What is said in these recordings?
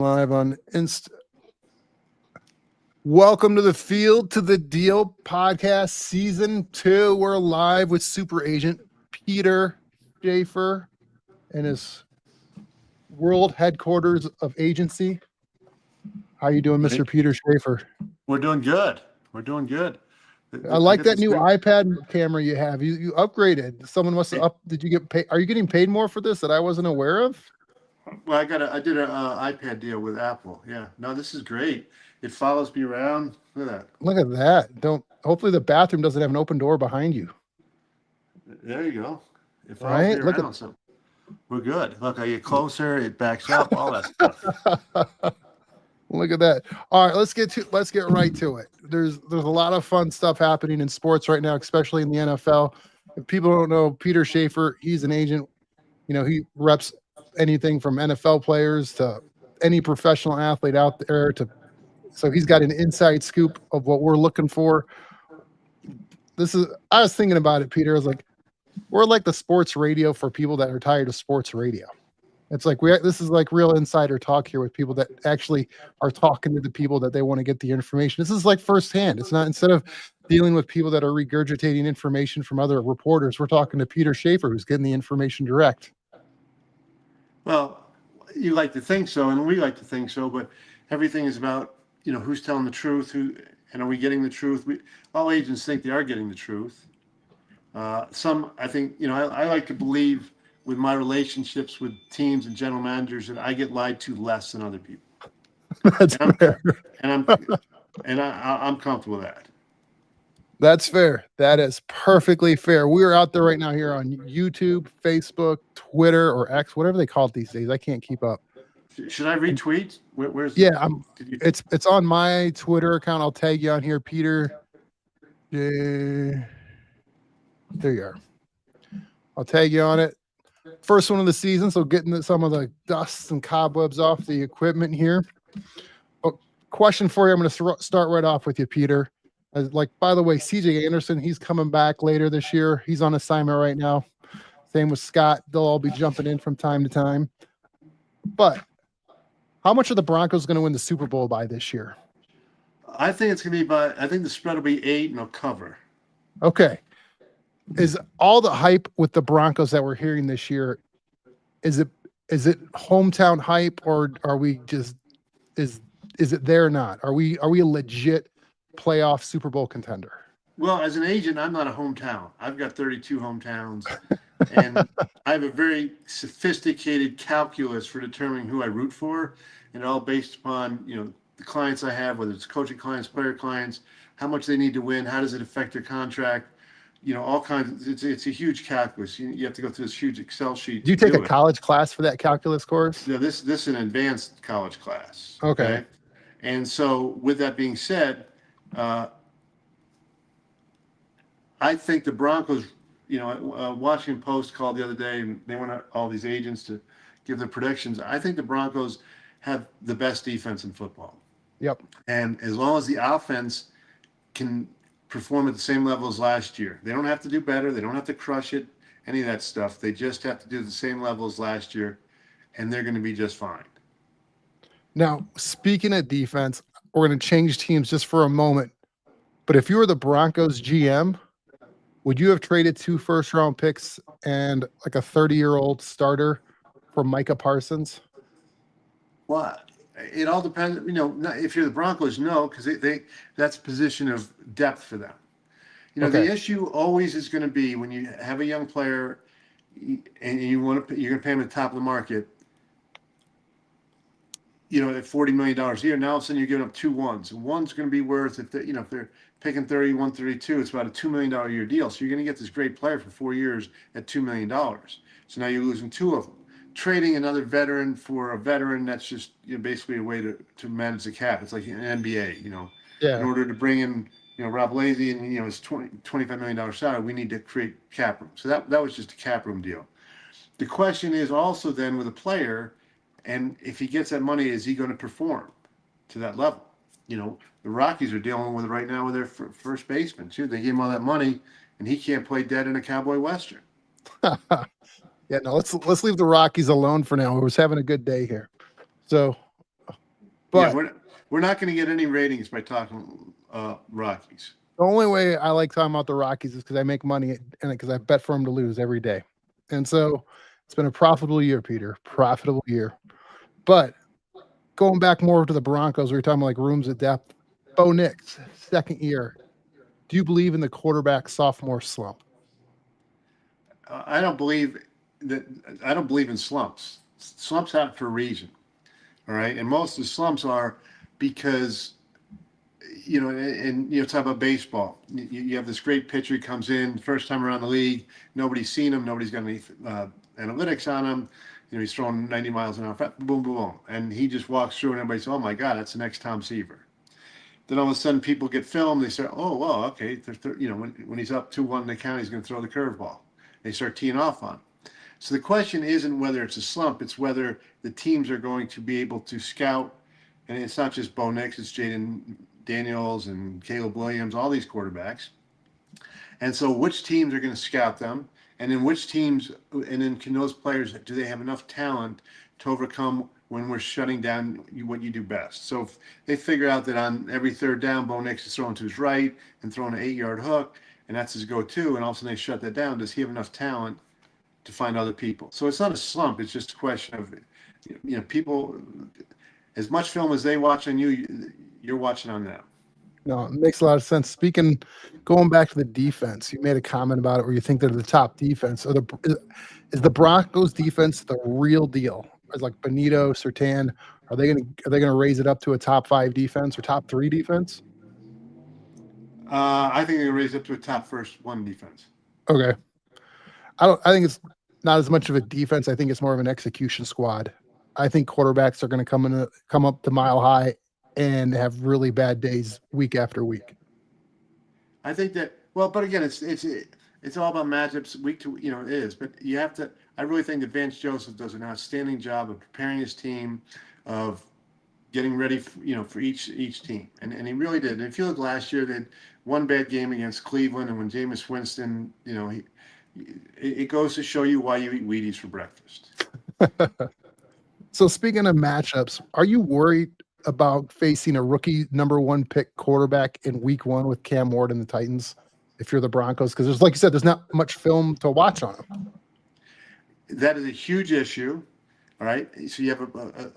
Live on Insta. Welcome to the Field to the Deal podcast, season 2. We're live with super agent Peter Schaffer and his world headquarters of agency. How you doing, Mr. Peter Schaffer? We're doing good. I like that new iPad camera you have. You upgraded. Someone must have Did you get paid? Are you getting paid more for this that I wasn't aware of? Well, I did an iPad deal with Apple. Yeah. No, this is great. It follows me around. Look at that. Look at that. Hopefully the bathroom doesn't have an open door behind you. There you go. It follows me around. So we're good. Look, I get closer. It backs up. All that stuff. Look at that. All right, let's get right to it. There's a lot of fun stuff happening in sports right now, especially in the NFL. If people don't know Peter Schaffer, he's an agent. You know, he reps anything from NFL players to any professional athlete out there so he's got an inside scoop of what we're looking for. I was thinking about it, Peter. I was like, we're like the sports radio for people that are tired of sports radio. It's like this is like real insider talk here with people that actually are talking to the people that they want to get the information. This is like firsthand. It's not, instead of dealing with people that are regurgitating information from other reporters, we're talking to Peter Schaffer, who's getting the information direct. Well, you like to think so, and we like to think so, but everything is about, who's telling the truth, and are we getting the truth? All agents think they are getting the truth. Some, I think, I like to believe with my relationships with teams and general managers that I get lied to less than other people. That's fair. I'm comfortable with that. That's fair. That is perfectly fair. We're out there right now here on YouTube, Facebook, Twitter, or X, whatever they call it these days. I can't keep up. Should I retweet? Where's it's on my Twitter account. I'll tag you on here, Peter. There you are. I'll tag you on it. First one of the season, so getting some of the dust and cobwebs off the equipment here. Question for you. I'm going to start right off with you, Peter. By the way, CJ Anderson, he's coming back later this year. He's on assignment right now. Same with Scott. They'll all be jumping in from time to time. But how much are the Broncos going to win the Super Bowl by this year? I think it's going to be I think the spread will be 8 and they'll cover. Okay. Is all the hype with the Broncos that we're hearing this year, is it hometown hype, or are we just is it there or not? Are we a legit playoff Super Bowl contender? Well, as an agent, I'm not a hometown. I've got 32 hometowns, and I have a very sophisticated calculus for determining who I root for, and all based upon the clients I have, whether it's coaching clients, player clients, how much they need to win, how does it affect their contract. All kinds. It's a huge calculus. You have to go through this huge Excel sheet. Do you take a college class for that calculus course? Yeah, this is an advanced college class. Okay. And so, with that being said, I think the Broncos. Washington Post called the other day, and they want all these agents to give their predictions. I think the Broncos have the best defense in football. Yep. And as long as the offense can perform at the same level as last year. They don't have to do better. They don't have to crush it, any of that stuff. They just have to do the same level as last year, and they're going to be just fine. Now, speaking of defense, we're going to change teams just for a moment. But if you were the Broncos GM, would you have traded 2 first-round picks and like a 30-year-old starter for Micah Parsons? Well, it all depends. If you're the Broncos, no, because that's a position of depth for them. The issue always is going to be when you have a young player and you're going to pay him at the top of the market. At $40 million a year, now all of a sudden you're giving up 2 ones. One's going to be worth, if they're picking 31, 32, it's about a $2 million a year deal. So you're going to get this great player for 4 years at $2 million. So now you're losing 2 of them. Trading another veteran for a veteran, that's just basically a way to manage the cap. It's like an NBA, in order to bring in Rob Lazy and his $25 million salary, we need to create cap room. So that was just a cap room deal. The question is also then with a player, and if he gets that money, is he going to perform to that level? The Rockies are dealing with it right now with their first baseman too. They gave him all that money, and he can't play dead in a Cowboy Western. Yeah, no, let's leave the Rockies alone for now. We was having a good day here. So But we're not going to get any ratings by talking Rockies. the only way I like talking about the Rockies is because I make money and because I bet for them to lose every day. And so it's been a profitable year, Peter. Profitable year. But going back more to the Broncos, we were talking about like rooms of depth. Bo Nix, second year. Do you believe in the quarterback sophomore slump? I don't believe in slumps. Slumps happen for a reason. All right. And most of the slumps are because, talk about baseball. You have this great pitcher who comes in, first time around the league. Nobody's seen him. Nobody's got any analytics on him. He's throwing 90 miles an hour. Boom, boom, boom. And he just walks through and everybody says, oh, my God, that's the next Tom Seaver. Then all of a sudden people get filmed. They say, oh, well, okay. When he's up 2-1 in the count, he's going to throw the curveball. They start teeing off on. So the question isn't whether it's a slump. It's whether the teams are going to be able to scout. And it's not just Bo Nix. It's Jaden Daniels and Caleb Williams, all these quarterbacks. And so which teams are going to scout them? And then which teams, and then can those players, do they have enough talent to overcome when we're shutting down what you do best? So if they figure out that on every third down, Bo Nix is throwing to his right and throwing an 8-yard hook, and that's his go-to, and all of a sudden they shut that down, does he have enough talent to find other people? So it's not a slump. It's just a question of, people, as much film as they watch on you, you're watching on them. No, it makes a lot of sense. Going back to the defense, you made a comment about it where you think they're the top defense. Is the Broncos defense the real deal? Is like Benito, Surtain, are they gonna raise it up to a top 5 defense or top 3 defense? I think they're gonna raise it up to a top first 1 defense. Okay. I think it's not as much of a defense. I think it's more of an execution squad. I think quarterbacks are going to come up to mile high and have really bad days week after week. I think that, but again, it's all about matchups week to, it is, but you have to, I really think that Vance Joseph does an outstanding job of preparing his team, of getting ready for each team. And he really did. And if you look last year, they had one bad game against Cleveland, and when Jameis Winston, it goes to show you why you eat Wheaties for breakfast. So speaking of matchups, are you worried about facing a rookie number 1 pick quarterback in week 1 with Cam Ward and the Titans if you're the Broncos? Because there's, like you said, there's not much film to watch on him. That is a huge issue. All right. So you have a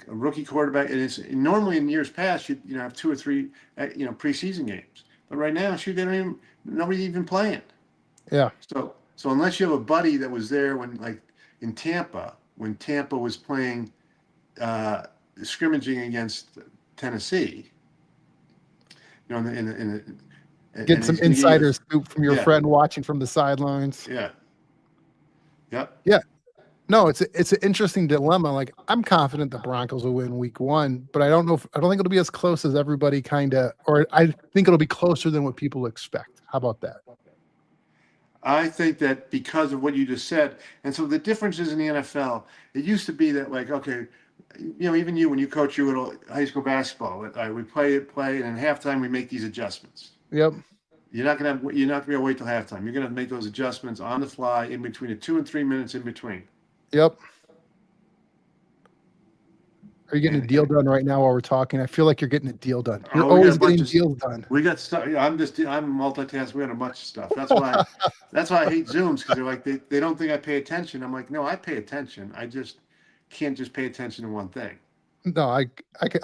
rookie quarterback, and it's normally in years past, you have 2 or 3 preseason games. But right now, nobody's even playing. Yeah. So unless you have a buddy that was there when Tampa was playing scrimmaging against Tennessee, get some insider scoop from your friend watching from the sidelines. Yeah. Yep. Yeah. No, it's an interesting dilemma. Like, I'm confident the Broncos will win week 1, but I don't think it'll be as close as everybody or I think it'll be closer than what people expect. How about that? I think that because of what you just said, and so the differences in the NFL, it used to be that okay, even you, when you coach your little high school basketball, we play, and in halftime we make these adjustments. Yep. You're not gonna wait till halftime. You're gonna make those adjustments on the fly in between the 2 and 3 minutes in between. Yep. Are you getting a deal done right now while we're talking? I feel like you're getting a deal done. You're always getting deals done. We got stuff. I'm multitasking. We got a bunch of stuff. That's why I hate Zooms, because they're like, they don't think I pay attention. I'm like, no, I pay attention. I just can't just pay attention to one thing. No, I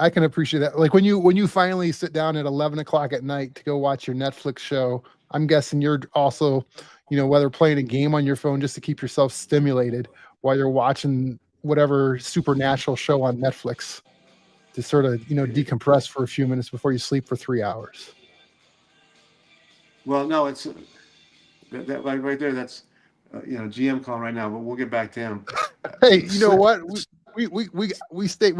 can appreciate that. Like when you finally sit down at 11 o'clock at night to go watch your Netflix show, I'm guessing you're also, whether playing a game on your phone just to keep yourself stimulated while you're watching whatever supernatural show on Netflix to sort of, decompress for a few minutes before you sleep for 3 hours. Well, no, it's that right there. That's GM calling right now, but we'll get back to him. Hey, you know what? We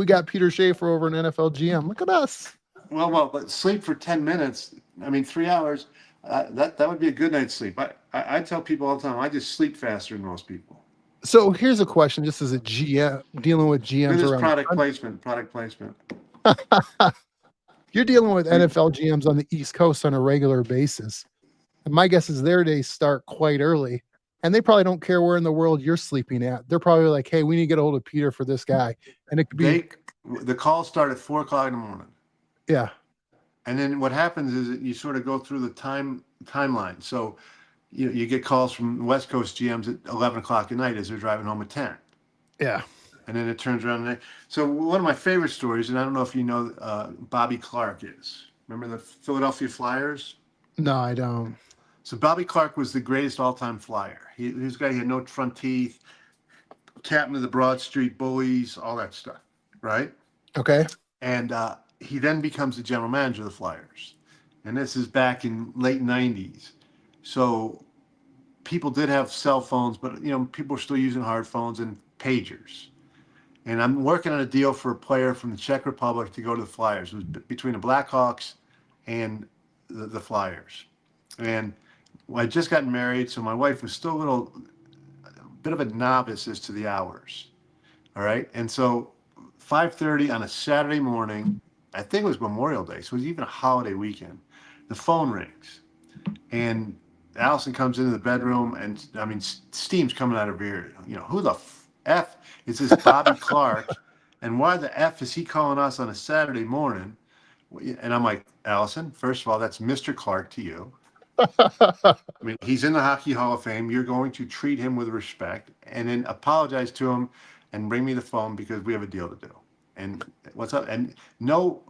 got Peter Schaffer over in NFL GM. Look at us. Well, but sleep for 10 minutes. 3 hours. That would be a good night's sleep. I tell people all the time, I just sleep faster than most people. So here's a question, just as a GM, dealing with GMs around product placement. You're dealing with NFL GMs on the East Coast on a regular basis. And my guess is their days start quite early. And they probably don't care where in the world you're sleeping at. They're probably like, hey, we need to get a hold of Peter for this guy. And it could be The calls start at 4 o'clock in the morning. Yeah. And then what happens is that you sort of go through the timeline. So you get calls from West Coast GMs at 11 o'clock at night as they're driving home at 10. Yeah. And then it turns around. So one of my favorite stories, and I don't know if you know, Bobby Clark is. Remember the Philadelphia Flyers? No, I don't. So Bobby Clark was the greatest all-time Flyer. He was a guy, he had no front teeth, captain of the Broad Street Bullies, all that stuff, right? Okay. And he then becomes the general manager of the Flyers. And this is back in late 90s. So people did have cell phones, but people were still using hard phones and pagers. And I'm working on a deal for a player from the Czech Republic to go to the Flyers. It was between the Blackhawks and the Flyers. And I just got married, so my wife was still a bit of a novice as to the hours. All right. And so 5:30 on a Saturday morning, I think it was Memorial Day, so it was even a holiday weekend. The phone rings, and Allison comes into the bedroom, and I mean, steam's coming out of her ear. Who the F is this Bobby Clark? And why the F is he calling us on a Saturday morning? And I'm like, Allison, first of all, that's Mr. Clark to you. I mean, he's in the Hockey Hall of Fame. You're going to treat him with respect and then apologize to him and bring me the phone because we have a deal to do. And what's up? And no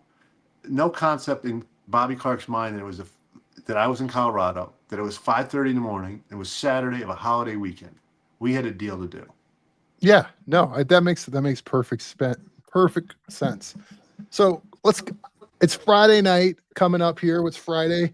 concept in Bobby Clark's mind that I was in Colorado, that it was 5:30 in the morning. It was Saturday of a holiday weekend. We had a deal to do. Yeah, no, that makes perfect sense. So it's Friday night coming up here. It's Friday.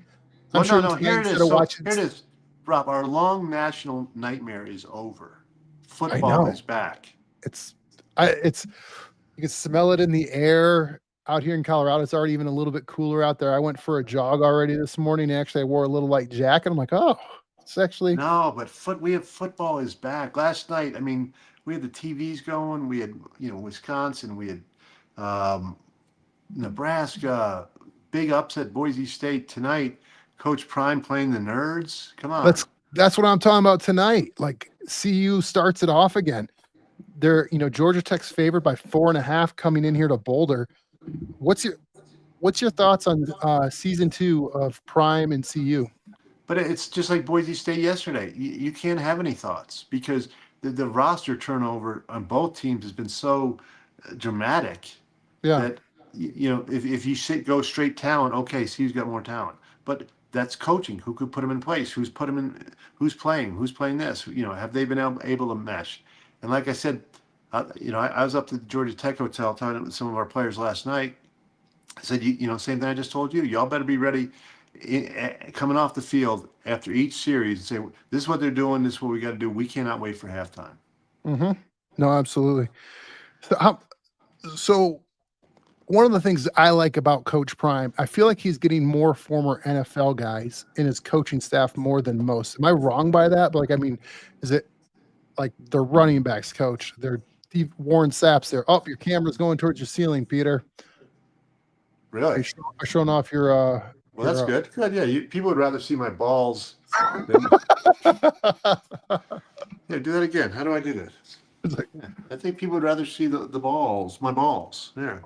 I'm sure no, here it is. watching. Here it is, Rob. Our long national nightmare is over. I Football know. is back. It's you can smell it in the air out here in Colorado. It's already even a little bit cooler out there. I went for a jog already this morning. Actually, I wore a little light jacket. I'm like, oh, it's actually no, but football is back. Last night, I mean, we had the TVs going. We had Wisconsin. We had Nebraska. Big upset, Boise State tonight. Coach Prime playing the Nerds. Come on. That's what I'm talking about tonight. Like CU starts it off again. They're Georgia Tech's favored by 4.5 coming in here to Boulder. What's your thoughts on season 2 of Prime and CU? But it's just like Boise State yesterday. You can't have any thoughts because the roster turnover on both teams has been so dramatic. Yeah. That if you go straight talent, okay, CU's got more talent, but that's coaching. Who could put them in place? Who's put them in? Who's playing this? Have they been able to mesh? And like I said, I was up to the Georgia Tech hotel talking with some of our players last night. I said, same thing I just told you. Y'all better be ready coming off the field after each series and say, this is what they're doing. This is what we got to do. We cannot wait for halftime. Mm-hmm. No, absolutely. So one of the things I like about Coach Prime, I feel like he's getting more former NFL guys in his coaching staff more than most. Am I wrong by that? But is it like the running backs coach? They're Warren Sapp's there. Oh, your camera's going towards your ceiling, Peter. Really? Are showing off your well, that's good. Good. Yeah. People would rather see my balls than... Yeah, do that again. How do I do that? I think people would rather see the balls, my balls. There.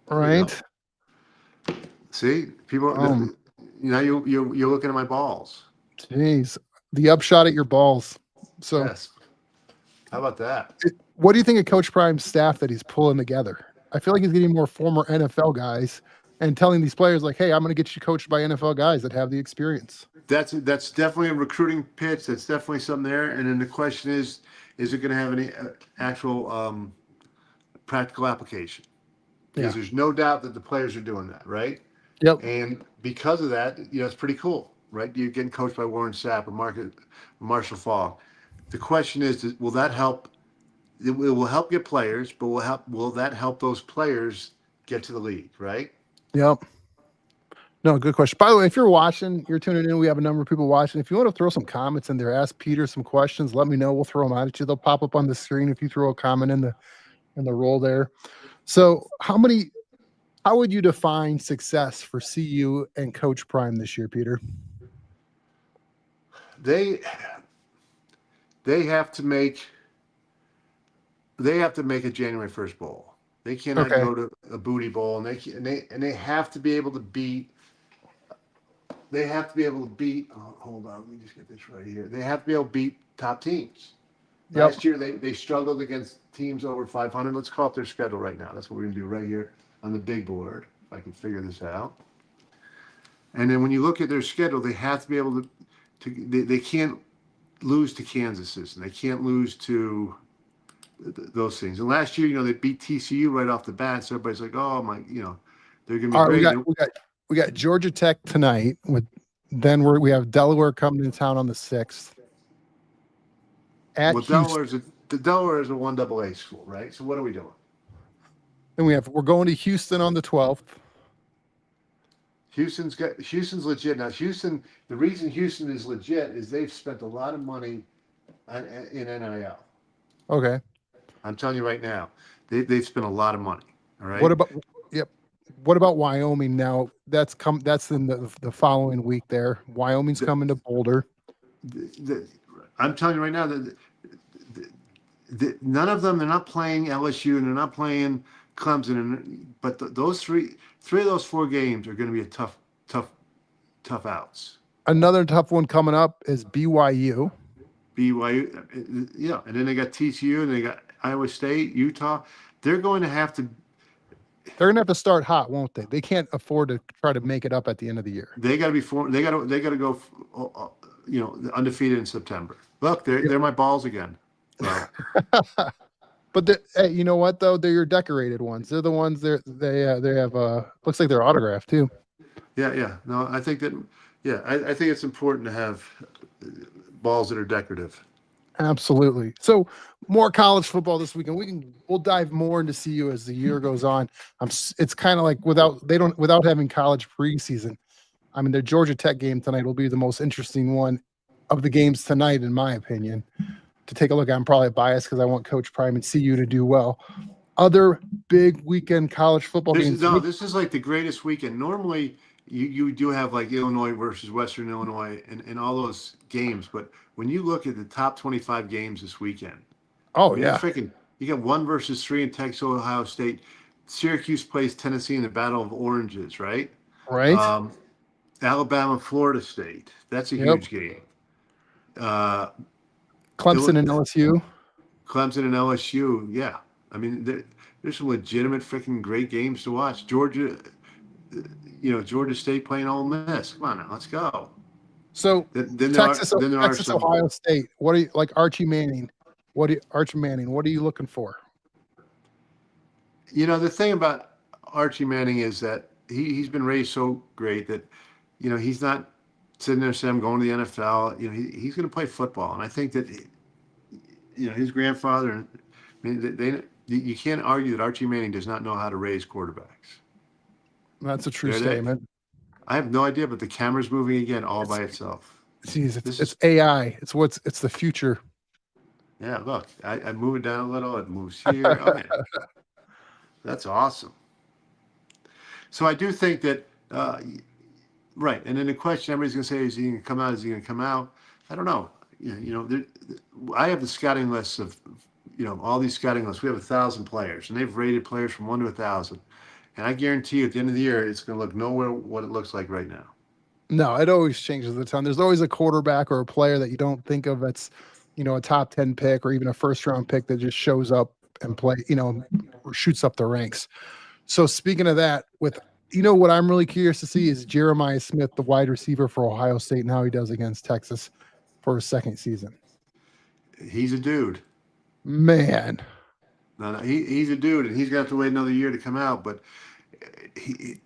Right. See, people. You're looking at my balls. Jeez, the upshot at your balls. So, yes. How about that? What do you think of Coach Prime's staff that he's pulling together? I feel like he's getting more former NFL guys and telling these players like, "Hey, I'm going to get you coached by NFL guys that have the experience." That's definitely a recruiting pitch. That's definitely something there. And then the question is it going to have any actual practical application? Because there's no doubt that the players are doing that, right? Yep. And because of that, it's pretty cool, right? You're getting coached by Warren Sapp or Marshall Falk. The question is, will that help? It will help get players, but will that help those players get to the league, right? Yep. No, good question. By the way, if you're watching, you're tuning in, we have a number of people watching. If you want to throw some comments in there, ask Peter some questions, let me know. We'll throw them out at you. They'll pop up on the screen if you throw a comment in the roll there. So how would you define success for CU and Coach Prime this year, Peter? They have to make a January 1st bowl. They cannot Okay. go to a booty bowl, and they have to be able to beat. They have to be able to beat. Oh, hold on, let me just get this right here. They have to be able to beat top teams. Yep. Last year they struggled against teams over 500. Let's call up their schedule right now. That's what we're gonna do right here on the big board. If I can figure this out. And then when you look at their schedule, they have to be able they can't lose to Kansas, and they can't lose to those things. And last year, they beat TCU right off the bat, so everybody's like, "Oh my," they're going to be All right, great. we got Georgia Tech tonight. Then we have Delaware coming to town on the 6th. At Houston. Delaware is a 1AA school, right? So what are we doing? Then we're going to Houston on the 12th. Houston's legit now. The reason Houston is legit is they've spent a lot of money in NIL. Okay. I'm telling you right now, they've spent a lot of money. All right. What about Wyoming now? That's in the following week there. Wyoming's coming to Boulder. I'm telling you right now that none of them, they're not playing LSU and they're not playing Clemson, but those three of those 4 games are going to be a tough outs. Another tough one coming up is BYU. Yeah, and then they got TCU and they got Iowa State, Utah. They're going to have to start hot, won't they? They can't afford to try to make it up at the end of the year. They got to go, undefeated in September. Look, they're my balls again. So. But hey, you know what though? They're your decorated ones. They're the ones they have looks like they're autographed too. Yeah. No, I think that. Yeah, I think it's important to have balls that are decorative. Absolutely. So more college football this weekend. We'll dive more into CU as the year goes on. It's kind of like without having college preseason. I mean, the Georgia Tech game tonight will be the most interesting one of the games tonight, in my opinion. To take a look at, I'm probably biased because I want Coach Prime and CU to do well. Other big weekend college football games. This is like the greatest weekend. Normally, you do have like Illinois versus Western Illinois and all those games, but when you look at the top 25 games this weekend, you got 1 versus 3 in Texas, Ohio State. Syracuse plays Tennessee in the Battle of Oranges, right? Right. Alabama, Florida State. That's a huge game. Clemson and LSU. Yeah. I mean, there's some legitimate freaking great games to watch. Georgia State playing Ole Miss. Come on now, let's go. So Texas, Ohio State. What are you like, Archie Manning? What are you looking for? The thing about Archie Manning is that he's been raised so great that he's not sitting there saying I'm going to the NFL. He's going to play football, and I think that his grandfather. I mean, you can't argue that Archie Manning does not know how to raise quarterbacks. That's a true statement. I have no idea, but the camera's moving again all by itself. It's AI. It's the future. Yeah, look, I move it down a little. It moves here. Okay. That's awesome. So I do think that, right. And then the question everybody's going to say, is he going to come out? Is he going to come out? I don't know. I have the scouting lists of, all these scouting lists. We have 1,000 players, and they've rated players from 1 to 1,000. And I guarantee you, at the end of the year, it's going to look nowhere what it looks like right now. No, it always changes the time. There's always a quarterback or a player that you don't think of that's, a top 10 pick or even a first-round pick that just shows up and or shoots up the ranks. So speaking of that, what I'm really curious to see is Jeremiah Smith, the wide receiver for Ohio State, and how he does against Texas for his second season. He's a dude. Man. No, he's a dude, and he's going to have to wait another year to come out, but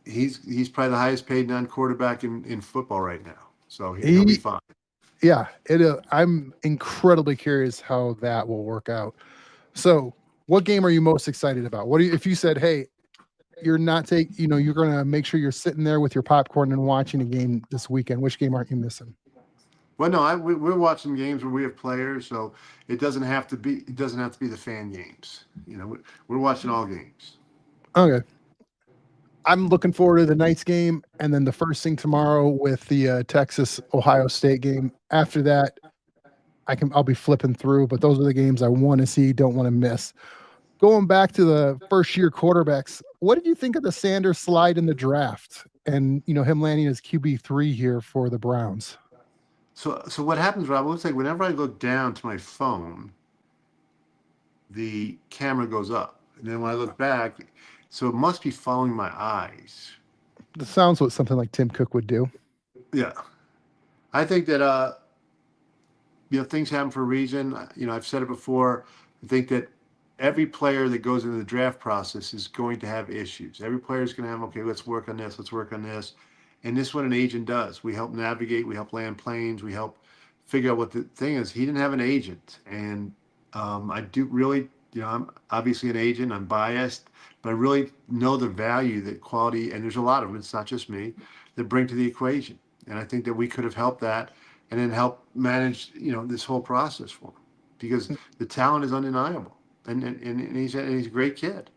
he's probably the highest paid non-quarterback in football right now. So he'll be fine. Yeah, I'm incredibly curious how that will work out. So what game are you most excited about? If you said, hey, you're going to make sure you're sitting there with your popcorn and watching a game this weekend, which game aren't you missing? Well, no, we're watching games where we have players, so it doesn't have to be the fan games. We're watching all games. Okay. I'm looking forward to the Knights game, and then the first thing tomorrow with the Texas Ohio State game. After that, I'll be flipping through, but those are the games I want to see, don't want to miss. going back to the first-year quarterbacks, what did you think of the Sanders slide in the draft and, him landing as QB3 here for the Browns? So what happens, Rob? It looks like whenever I look down to my phone, the camera goes up, and then when I look back, so it must be following my eyes. This sounds what something like Tim Cook would do. Yeah, I think that things happen for a reason. I've said it before. I think that every player that goes into the draft process is going to have issues. Every player is going to have, okay, let's work on this, let's work on this. And this is what an agent does. We help navigate, we help land planes, we help figure out what the thing is. He didn't have an agent. And I do really, I'm obviously an agent, I'm biased, but I really know the value that quality, and there's a lot of them, it's not just me, that bring to the equation. And I think that we could have helped that and then help manage, this whole process for him, because the talent is undeniable. And he's a great kid.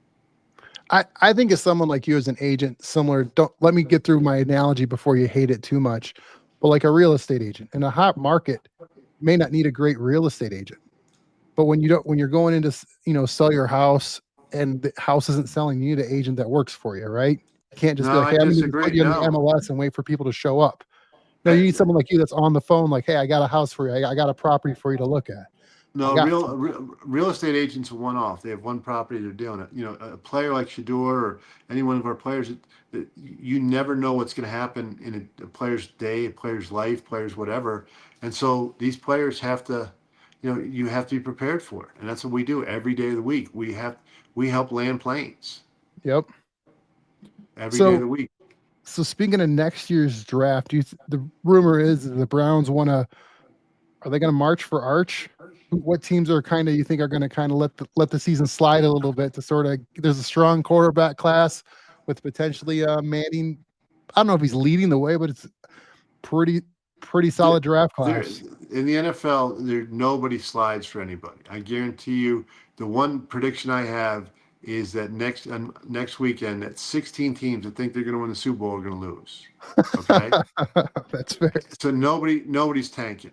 I think as someone like you as an agent, similar, don't let me get through my analogy before you hate it too much, but like a real estate agent in a hot market, you may not need a great real estate agent. But when you're going into, sell your house and the house isn't selling, you need an agent that works for you, right? You can't just be like, hey, I'm going to put you in the MLS and wait for people to show up. No, you need someone like you that's on the phone, like, hey, I got a house for you. I got a property for you to look at. No, real estate agents are one off. They have one property they're dealing it. A player like Shador or any one of our players, you never know what's going to happen in a player's day, a player's life, player's whatever. And so these players have to, you have to be prepared for it. And that's what we do every day of the week. We help land planes. Yep. Every day of the week. So speaking of next year's draft, the rumor is that the Browns are they going to march for Arch? What teams are you think are going to kind of let the season slide a little bit to sort of, there's a strong quarterback class with potentially Manning. I don't know if he's leading the way, but it's pretty solid draft class. In the NFL, nobody slides for anybody. I guarantee you, the one prediction I have is that next weekend, that 16 teams that think they're going to win the Super Bowl are going to lose. Okay, that's fair. So nobody's tanking.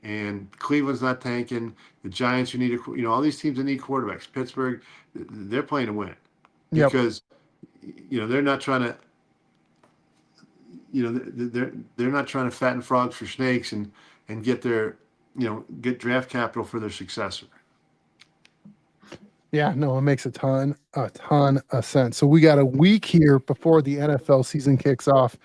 And Cleveland's not tanking. The Giants, who need all these teams that need quarterbacks. Pittsburgh, they're playing to win because they're not trying to. They're not trying to fatten frogs for snakes and get their get draft capital for their successor. Yeah, no, it makes a ton of sense. So we got a week here before the NFL season kicks off.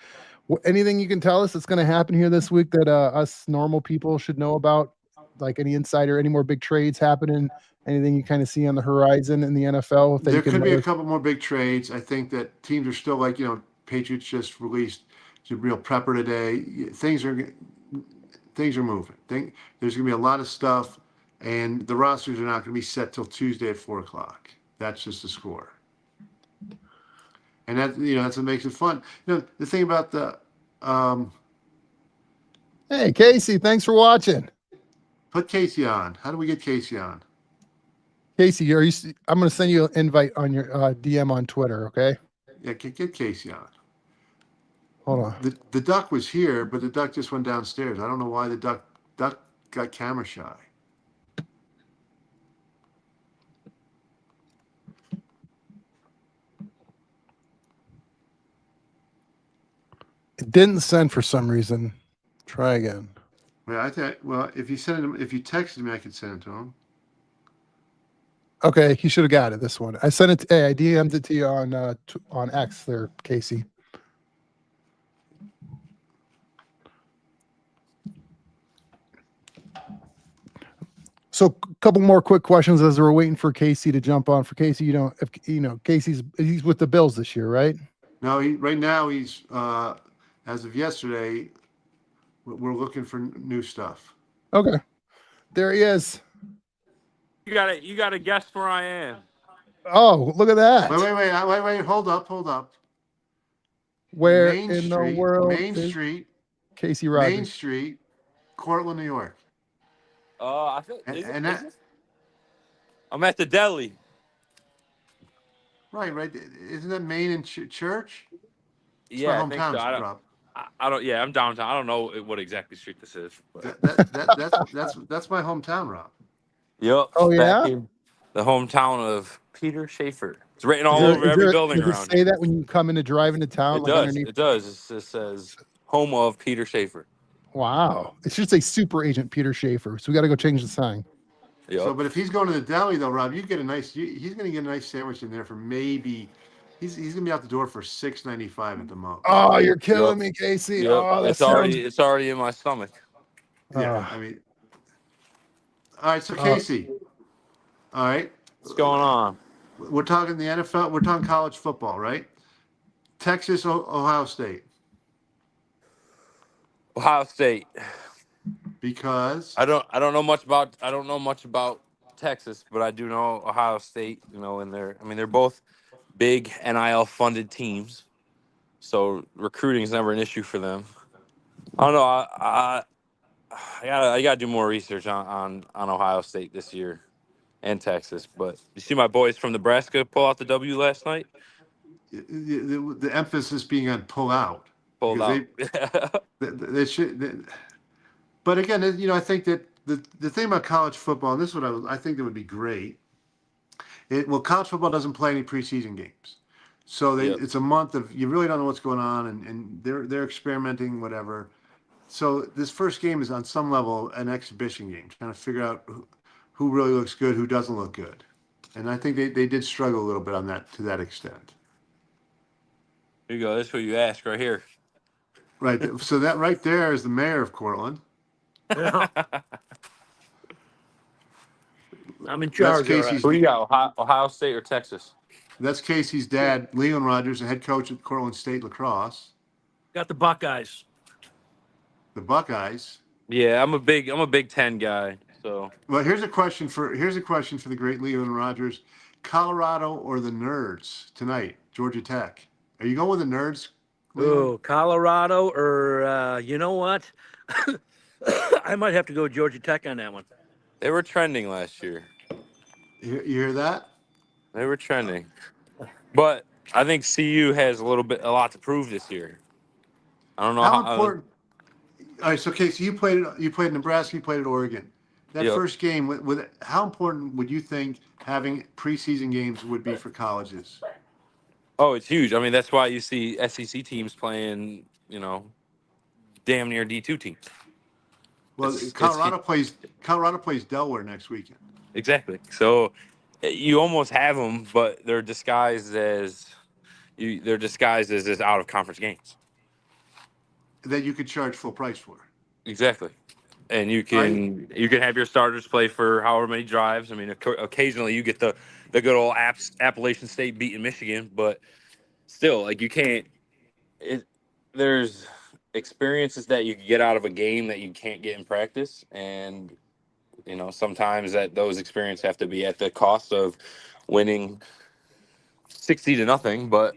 Anything you can tell us that's going to happen here this week that us normal people should know about, like any insider, any more big trades happening, anything you kind of see on the horizon in the NFL? There could be a couple more big trades. I think that teams are still like, Patriots just released a real prepper today. Things are moving. There's going to be a lot of stuff, and the rosters are not going to be set till Tuesday at 4:00. That's just the score. And that that's what makes it fun. The thing about the hey Casey, thanks for watching. Put Casey on. How do we get Casey on? Casey, I'm going to send you an invite on your DM on Twitter. Okay. Yeah, get Casey on. Hold on. The duck was here, but the duck just went downstairs. I don't know why the duck got camera shy. It didn't send for some reason. Try again. Well, if you texted me, I could send it to him. Okay, he should have got it. This one, I sent it. I DM'd it to you on X there, Casey. So, a couple more quick questions as we're waiting for Casey to jump on. For Casey, he's with the Bills this year, right? No, right now he's as of yesterday. We're looking for new stuff. Okay, there he is. You gotta guess where I am. Oh, look at that! Wait! Hold up! Where in the world? Main Street, Casey Rogers. Main Street, Cortland, New York. I think I'm at the deli. Right. Isn't that Main and Church? It's yeah, my I think so. I don't. Yeah, I'm downtown. I don't know what exactly street this is. That's my hometown, Rob. Yep. Oh yeah. the hometown of Peter Schaffer. It's written Is all there, over is every there, building does it around say here. that when you come into drive into town, It like does. underneath? It does. It says home of Peter Schaffer. Wow. It should say super agent Peter Schaffer. So we got to go change the sign. So, Yep. but if he's going to the deli though, Rob, you get a nice. He's going to get a nice sandwich in there for maybe. He's going to be out the door for $6.95 at the most. Oh, you're Yep. killing me, Casey. Yep. Oh, that It's sounds. already in my stomach. Yeah, Uh, I mean, all right. So uh, Casey, all right, What's going on? we're talking the NFL. We're talking college football, right? Texas, Ohio State, Ohio State. because I don't know much about Texas, but I do know Ohio State, and they're both big NIL funded teams. So recruiting is never an issue for them. I don't know. I gotta do more research on Ohio State this year and Texas. But you see my boys from Nebraska pull out the W last night. the emphasis being on pull out Pulled because out. they should. But again, I think that the thing about college football, and this is what I think that would be great. College football doesn't play any preseason games, so Yep. it's a month of you really don't know what's going on, and they're experimenting whatever. So this first game is on some level an exhibition game, trying to figure out who really looks good, who doesn't look good, and I think they did struggle a little bit on that to that extent. Here you go. That's what you ask right here. Right. So that right there is the mayor of Cortland. Yeah, I'm in That's charge. All right. Casey's. Who you got? Ohio State or Texas? That's Casey's dad, Leon Rogers, the head coach at Cortland State lacrosse. Got the Buckeyes. The Buckeyes. Yeah, I'm a Big Ten guy. So Well, here's a question for the great Leon Rogers: Colorado or the Nerds tonight? Georgia Tech. Are you going with the Nerds, Leon? Oh, Colorado, or you know what? I might have to go Georgia Tech on that one. they were trending last year. You hear that? They were trending, but I think CU has a lot to prove this year. I don't know How how. important? All right, so Casey, you played at Nebraska, you played at Oregon. That Yep. first game, with how important would you think having preseason games would be for colleges? Oh, it's huge. I mean, that's why you see SEC teams playing, damn near D2 teams. Well, It's Colorado plays Delaware next weekend. exactly. So you almost have them, but they're disguised as as out of conference games. That you could charge full price for. Exactly. And you I can have your starters play for however many drives. I mean, occasionally you get the good old Appalachian State beating Michigan, but still, like you can't. There's experiences that you can get out of a game that you can't get in practice, and sometimes those experiences have to be at the cost of winning 60-0. But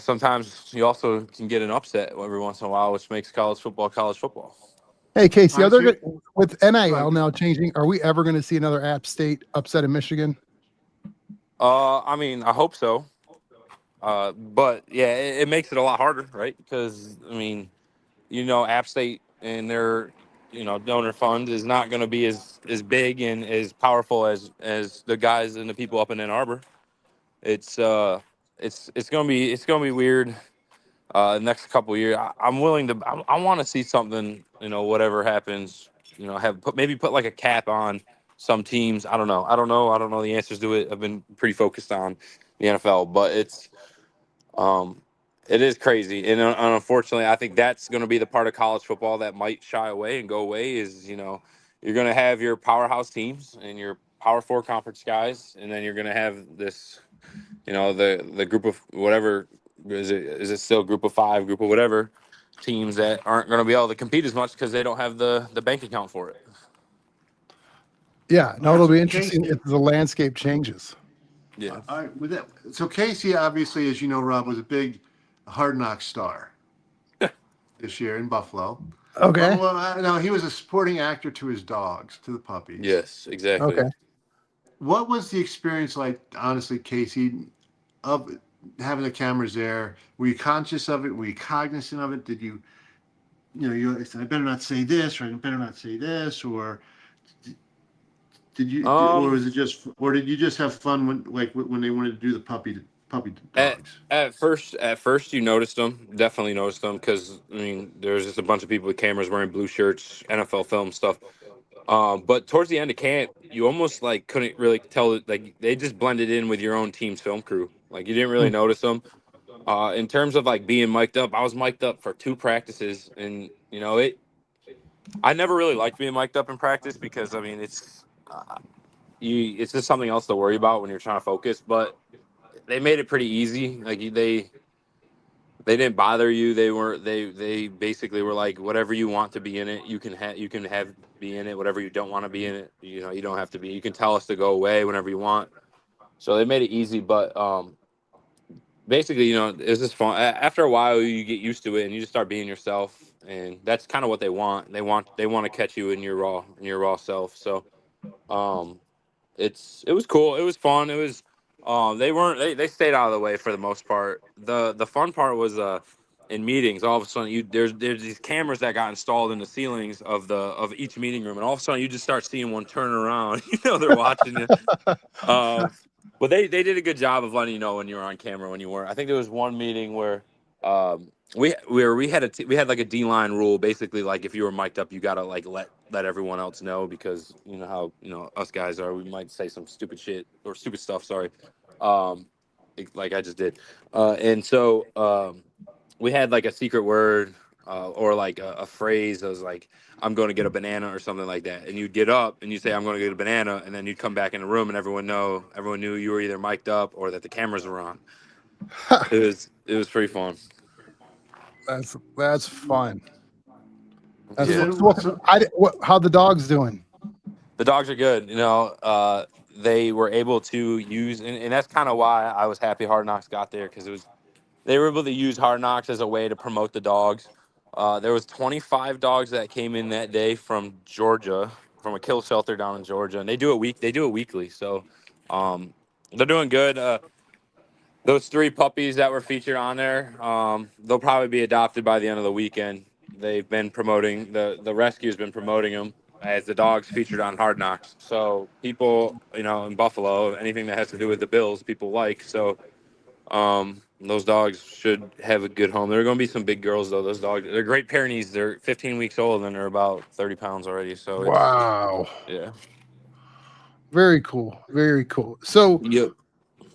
sometimes you also can get an upset every once in a while, which makes college football. hey, Casey, All are right, there so with go NIL ahead. now changing? Are we ever going to see another App State upset in Michigan? I mean, I hope so. But yeah, it makes it a lot harder, right? Because I mean, App State and their donor fund is not going to be as big and as powerful as the guys and the people up in Ann Arbor. It's gonna be weird. The next couple of years, I'm willing to. I want to see something. Whatever happens, maybe put like a cap on some teams. I don't know. I don't know the answers to it. I've been pretty focused on the NFL, but it is crazy, and unfortunately, I think that's going to be the part of college football that might shy away and go away. Is you're going to have your powerhouse teams and your Power Four conference guys, and then you're going to have this, the group of whatever is it still group of five, group of whatever teams that aren't going to be able to compete as much because they don't have the bank account for it. Yeah, no, All right, it'll so be interesting Casey, if the landscape changes. Yeah. all right, with that, so Casey, obviously, as you know, Rob was a big Hard Knock star this year in Buffalo. Okay. No, he was a supporting actor to his dogs, to the puppies. Yes, exactly. Okay. What was the experience like, honestly, Casey, of having the cameras there? Were you conscious of it? Were you cognizant of it? Did you said, I better not say this, or I better not say this, or or was it just, or did you just have fun when they wanted to do the puppy dogs? At first, you noticed them. Definitely noticed them because I mean, there's just a bunch of people with cameras wearing blue shirts, NFL film stuff. But towards the end of camp, you almost like couldn't really tell. Like they just blended in with your own team's film crew. Like you didn't really notice them. In terms of like being mic'd up, I was mic'd up for 2 practices, and you know it. I never really liked being mic'd up in practice because I mean it's just something else to worry about when you're trying to focus. But they made it pretty easy. Like they didn't bother you. They basically were like, whatever you want to be in it, you can have be in it. Whatever you don't want to be in it, you know, you don't have to be. You can tell us to go away whenever you want. So they made it easy, but basically, you know, it's just fun. After a while, you get used to it and you just start being yourself, and that's kind of what they want. They want to catch you in your raw self. So it was cool. It was fun. It was they stayed out of the way for the most part. The fun part was in meetings. All of a sudden there's these cameras that got installed in the ceilings of each meeting room, and all of a sudden you just start seeing one turn around. You know they're watching you. But they did a good job of letting you know when you were on camera, when you weren't. I think there was one meeting where we had like a D-line rule, basically like if you were mic'd up, you gotta like let everyone else know, because you know how us guys are. We might say some stupid shit or stupid stuff. Sorry, like I just did, and so we had like a secret word or like a phrase that was like, I'm going to get a banana or something like that. And you'd get up and you'd say, I'm going to get a banana. And then you'd come back in the room and everyone knew you were either mic'd up or that the cameras were on. It was pretty fun. That's fun. That's Yeah. fun. So, how the dogs doing? The dogs are good. You know, they were able to use, and that's kind of why I was happy Hard Knocks got there, because they were able to use Hard Knocks as a way to promote the dogs. There was 25 dogs that came in that day from Georgia, from a kill shelter down in Georgia, and they do it weekly. So they're doing good. Those 3 puppies that were featured on there, they'll probably be adopted by the end of the weekend. They've been promoting the rescue's been promoting them as the dogs featured on Hard Knocks. So people, in Buffalo, anything that has to do with the Bills, people like. So those dogs should have a good home. There are going to be some big girls though. Those dogs, they're Great Pyrenees. They're 15 weeks old and they're about 30 pounds already. So wow, yeah, very cool, very cool. So yep.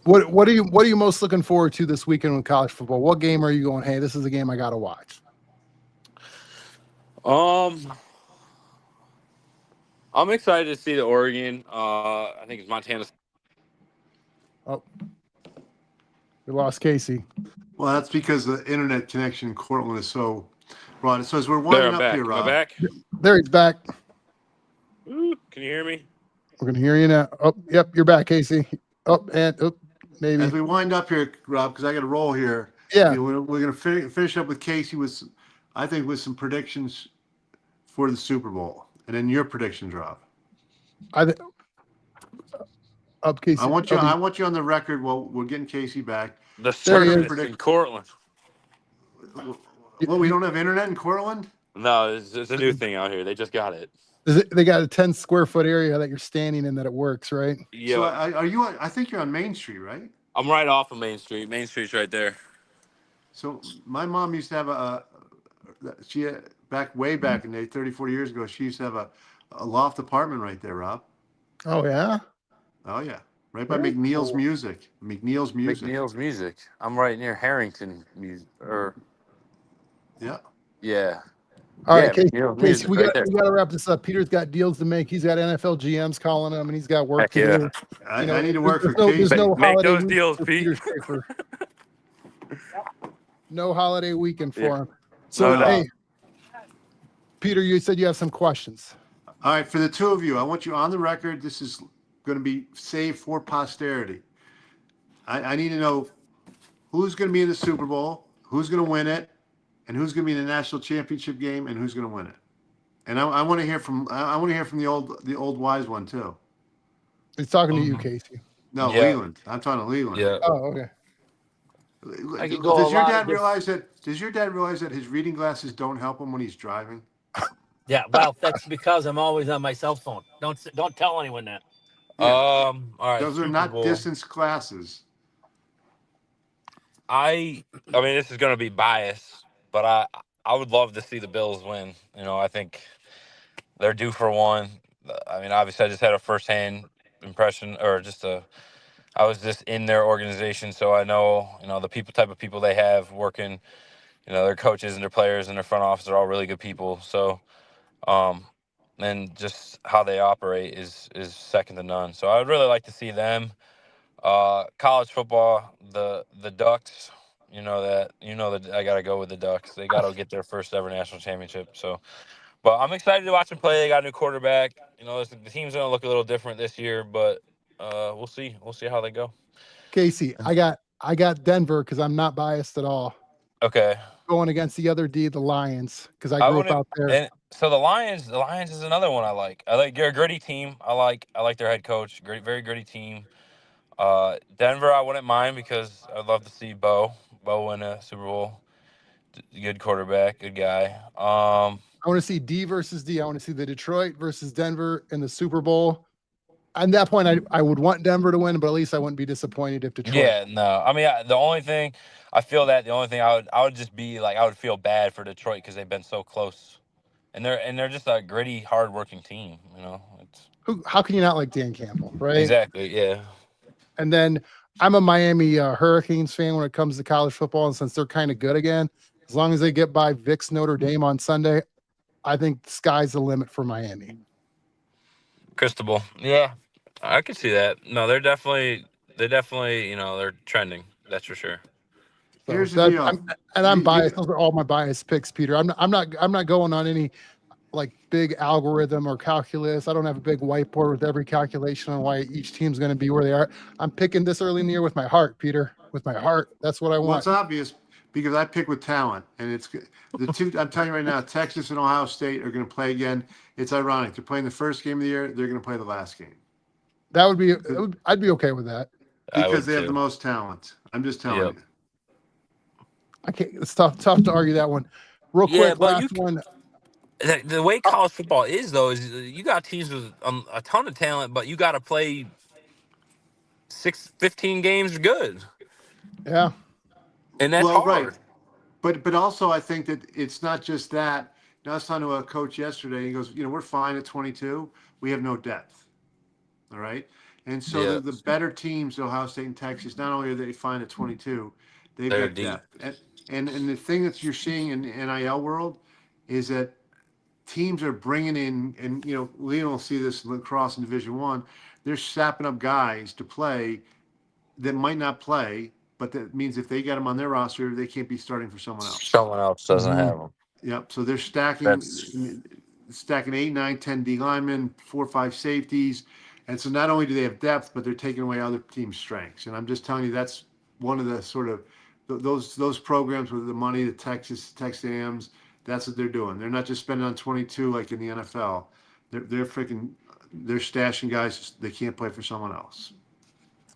what are you most looking forward to this weekend with college football? What game are you going, hey, this is a game I gotta watch? I'm excited to see the Oregon. I think it's Montana. Oh, we lost Casey. Well, that's because the internet connection in Cortland is so broad. So as we're There, winding I'm up back. here, Am I Rob. back? There, he's back. Ooh, can you hear me? We're gonna hear you now. Oh, yep, you're back, Casey. Maybe. As we wind up here, Rob, because I got to roll here. Yeah. We're going to finish up with Casey with some predictions for the Super Bowl, and then your predictions, Rob. Casey. I want you on the record. Well, we're getting Casey back. The tournament in Cortland. Well, we don't have internet in Cortland? No, it's a new thing out here. They just got it. They got a 10 square foot area that you're standing in that it works, right? Yeah. So are you on? I think you're on Main Street, right? I'm right off of Main Street. Main Street's right there. So my mom used to have way back in the day, 30, 40 years ago, she used to have a loft apartment right there, Rob. Oh, yeah? Oh, yeah. Right by McNeil's Music. McNeil's Music. I'm right near Harrington Music. Yeah. Yeah. All right, Casey, we right got to wrap this up. Peter's got deals to make. He's got NFL GMs calling him, and he's got work to do. I need to work for Casey. There's no Make holiday those deals, Pete. No holiday weekend for him. So, hey, Peter, you said you have some questions. All right, for the two of you, I want you on the record. This is going to be saved for posterity. I need to know who's going to be in the Super Bowl, who's going to win it, and who's going to be in the national championship game, and who's going to win it. And I want to hear from the old wise one too. He's talking to you, Casey. No, Leland. I'm talking to Leland. Yeah. Oh, okay. Does your dad realize that his reading glasses don't help him when he's driving? Yeah, well, that's because I'm always on my cell phone. Don't tell anyone that. Yeah. All right. Those are Super not Bowl. distance classes. I mean, this is going to be biased, but I would love to see the Bills win. You know, I think they're due for one. I mean, obviously, I just had a firsthand impression, or I was just in their organization, so I know, the type of people they have working. Their coaches and their players and their front office are all really good people. So, and just how they operate is second to none. So I would really like to see them. College football, the Ducks. That I gotta go with the Ducks. They gotta get their first ever national championship. So, but I'm excited to watch them play. They got a new quarterback. The team's gonna look a little different this year, but we'll see. We'll see how they go. Casey, I got Denver because I'm not biased at all. Okay. Going against the other D, the Lions, because I I grew up wouldn't. out there. And so the Lions is another one I like. They're a gritty team. I like their head coach. Very gritty team. Denver, I wouldn't mind because I'd love to see Bo win a Super Bowl. Good quarterback, good guy. I want to see D versus D. I want to see the Detroit versus Denver in the Super Bowl. At that point, I would want Denver to win, but at least I wouldn't be disappointed if Detroit. Yeah, no. I mean, the only thing I would just be like, I would feel bad for Detroit because they've been so close, and they're just a gritty, hardworking team. How can you not like Dan Campbell, right? Exactly. Yeah. And then I'm a Miami Hurricanes fan when it comes to college football, and since they're kind of good again, as long as they get by Vic's Notre Dame on Sunday, I think the sky's the limit for Miami. Cristobal. Yeah, I could see that. No, they're definitely, they're trending. That's for sure. So Here's the deal. I'm biased. Those are all my biased picks, Peter. I'm not going on any like big algorithm or calculus. I don't have a big whiteboard with every calculation on why each team's going to be where they are. I'm picking this early in the year with my heart, Peter. With my heart. That's what I want. Well, it's obvious because I pick with talent, and it's the two. I'm telling you right now, Texas and Ohio State are going to play again. It's ironic. They're playing the first game of the year. They're going to play the last game. That would be. I'd be okay with that because they have the most talent. I'm just telling you. I can't. It's tough to argue that one. Real quick, last one. The way college football is, though, is you got teams with a ton of talent, but you got to play 15 games good. Yeah. And that's hard. Right. But also I think that it's not just that. I was talking to a coach yesterday. He goes, we're fine at 22. We have no depth. All right. And so the better teams, Ohio State and Texas, not only are they fine at 22, they're got depth. And the thing that you're seeing in the NIL world is that teams are bringing in, and Leon will see this in lacrosse in Division I. They're sapping up guys to play that might not play, but that means if they get them on their roster, they can't be starting for someone else. Someone else doesn't have them. Yep. So they're stacking 8, 9, 10 D linemen, 4 or 5 safeties. And so not only do they have depth, but they're taking away other teams' strengths. And I'm just telling you, that's one of the sort of those programs with the money, the Texas A&M's, that's what they're doing. They're not just spending on 22 like in the NFL. They're stashing guys they can't play for someone else.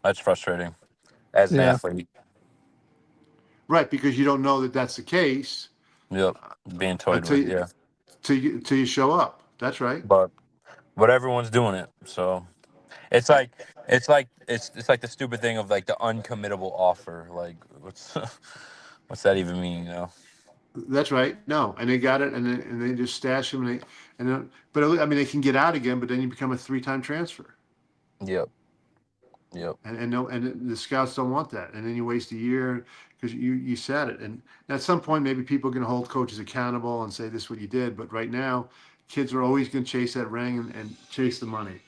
That's frustrating as an athlete. Right, because you don't know that that's the case. Yep, being toyed with, till you show up. That's right. But everyone's doing it, so it's like the stupid thing of like the uncommittable offer. Like, what's that even mean? That's right. No, and they got it, and they just stash them. But I mean, they can get out again, but then you become a 3-time transfer. Yep. And the scouts don't want that, and then you waste a year because you said it. And at some point, maybe people are going to hold coaches accountable and say this is what you did. But right now, kids are always going to chase that ring and chase the money.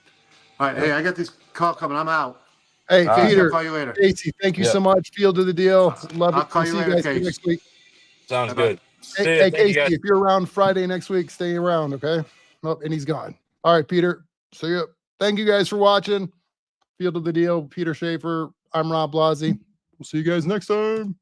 All right, hey, I got this call coming. I'm out. Hey, Peter, I'll call you later. Casey, thank you so much. Field of the deal. Love it. I'll call you later, Casey. Next week. Sounds good. Hey, Casey, if you're around Friday next week, stay around, okay? Oh, and he's gone. All right, Peter. See you. Thank you guys for watching. Field of the Deal. Peter Schaffer. I'm Rob Blasi. We'll see you guys next time.